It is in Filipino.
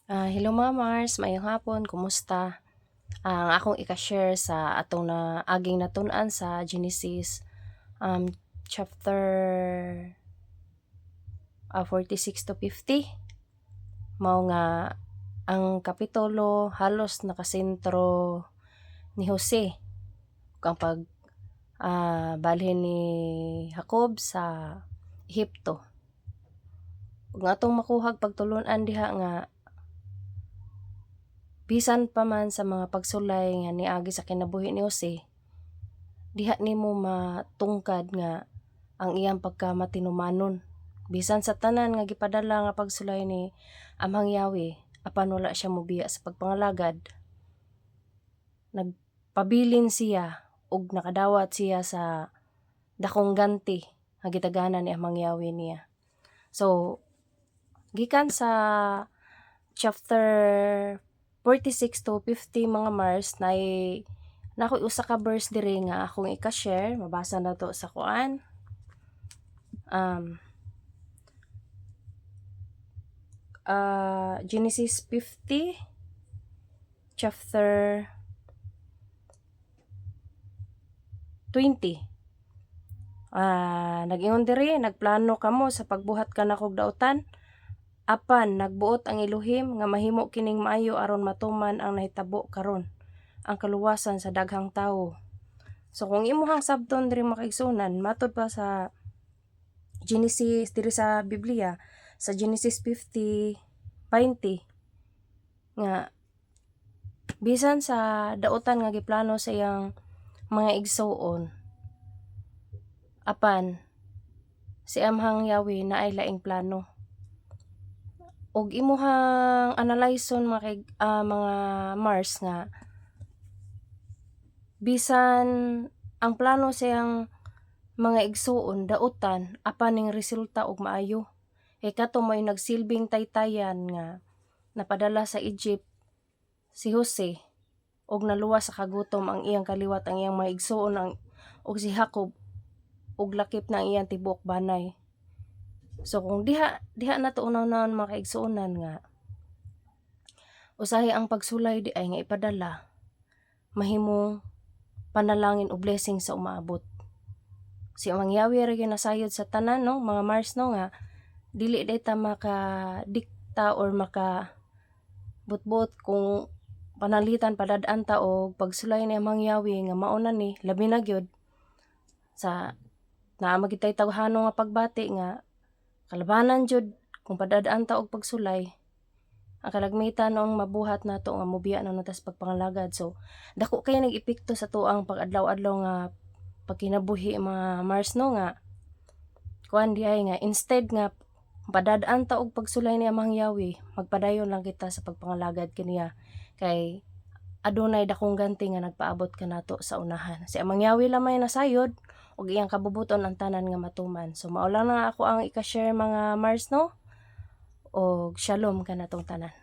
Hello mga Mars, maayong hapon, kumusta? Ang akong ika-share sa atong na aging natun-an sa Genesis chapter 46 to 50. Mao nga ang kapitulo halos nakasentro ni Jose kang pag balhin ni Jacob sa Ehipto. Ug nga atong makuhag pagtulon-an diha nga bisan pa man sa mga pagsulay nga niagi sa kinabuhi ni Jose, diha nimo matungkad nga ang iyang pagkamatinumanon. Bisan sa tanan nga gipadala nga pagsulay ni Amang Yahweh, apan wala siya mobiya sa pagpangalagad, nagpabilin siya ug nakadawat siya sa dakong ganti nga gitagana ni Amang Yahweh niya. So, gikan sa chapter 46 to 50 mga Mars na ako'y usa ka verse diri nga akong ika-share, mabasa na to sa kuan. Genesis 50 chapter 20. Nag-ingon diri, nagplano kamo sa pagbuhat kanakog dautan, apan nagbuot ang Elohim nga mahimo kining maayo aron matuman ang nahitabo karon, ang kaluwasan sa daghang tawo. So kung imuhang sabton diri makaigsunan, matud pa sa Genesis diri sa Biblia, sa Genesis 50:20 nga bisan sa dautan nga giplano sa iyang mga igsuon, apan si Amhang Yahweh naay laing plano. Og imuhang analyson mga Mars nga bisan ang plano sa iyang mga igsuon dautan, apan ning resulta og maayo. Kato mo'y nagsilbing taytayan nga napadala sa Egypt si Jose og naluwas sa kagutom ang iyang kaliwat, ang iyang mga igsuon og si Jacob og lakip na ang iyang tibuok banay. So kung diha na to unaw-unahon mga kaigsuonan nga usahay ang pagsulay di ay nga ipadala, mahimong panalangin o blessing sa umaabot. Si Amang Yahweh ra gyud nasayod sa tanan, no mga Mars, no, nga dili dayta makadikta or maka butbot kung panalitan padad-an ta og pagsulay ni Amang Yahweh nga mao na ni labi na gyud sa naa magitay tawhano nga pagbati nga kalabanan jud kung padadaan ta og pagsulay ang kalagmitan noong mabuhat nato nga mobiya na tas pagpangalagad. So dako kay nag-epekto sa tuang pag-adlaw-adlaw nga pagkinabuhi mga Mars, no, nga kuan diay nga instead nga padadaan ta og pagsulay ni Amang Yahweh, magpadayon lang kita sa pagpangalagad kaniya kay adunay dakong ganti nga nagpaabot kanato sa unahan. Si Amang Yahweh lamay nasayod ug iyang kabubuton ang tanan nga matuman. So mao lang na ako ang ika-share mga Mars, no, og shalom kanatong tanan.